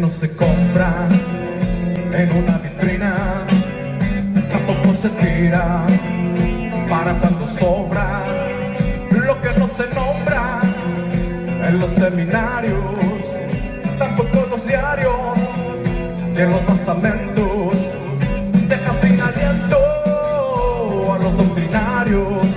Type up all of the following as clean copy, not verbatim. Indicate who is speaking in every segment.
Speaker 1: no se compra en una vitrina, tampoco se tira para cuando sobra. Lo que no se nombra en los seminarios, tampoco en los diarios y en los bastamentos, deja sin aliento a los doctrinarios.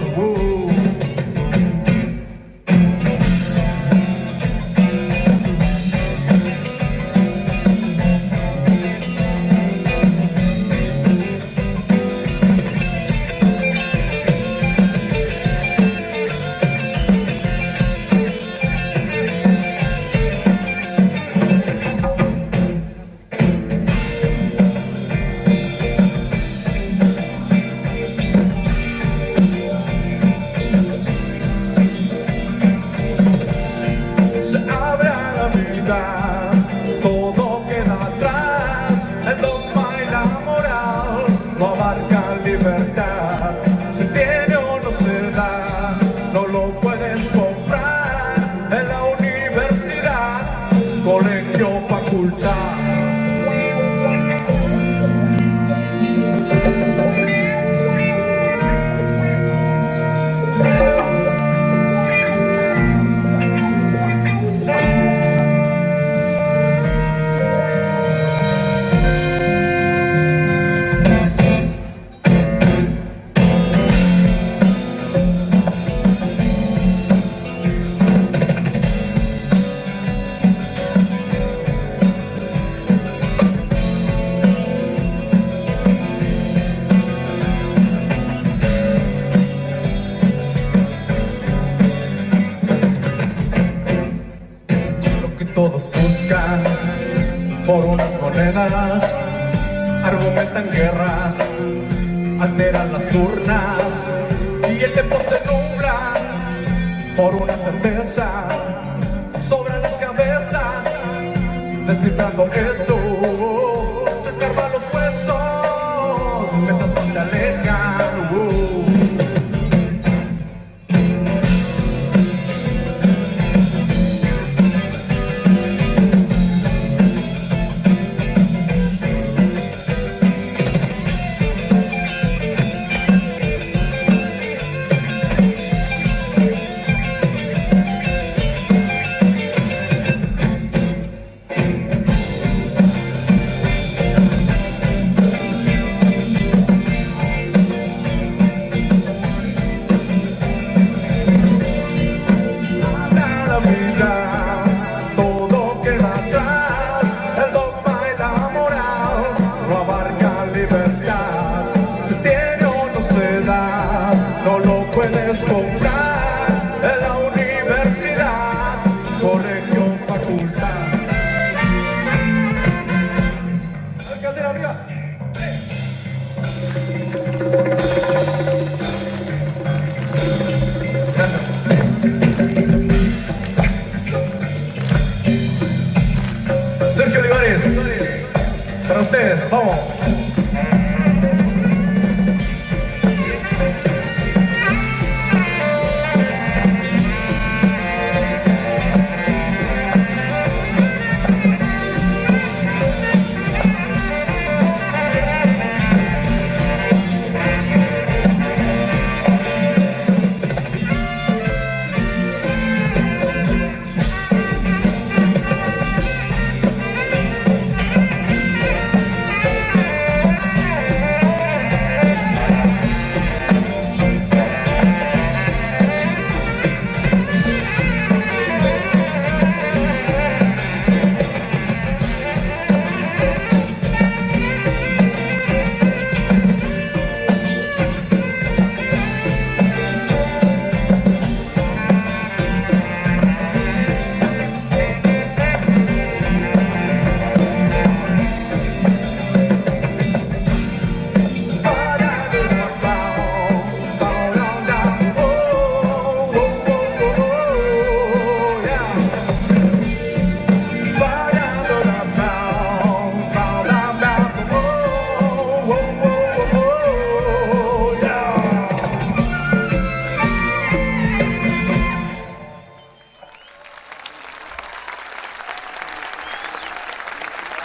Speaker 1: Todo queda atrás, el dogma y la moral no abarcan libertad. Se tiene o no se da, no lo puedes comprar en la universidad, colegio, facultad. Todos buscan por unas monedas, argumentan guerras, alteran las urnas y el tiempo se nubla por una certeza sobre las cabezas, descifrando eso, se escarban los huesos mientras más se alejan. Todo queda atrás, el dogma y la moral no abarcan libertad. Se tiene o no se da, no lo puedes comprar en la universidad, colegio, facultad. Alcaldía arriba. Sergio Olivares, para ustedes, vamos.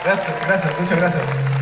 Speaker 1: Gracias, muchas gracias.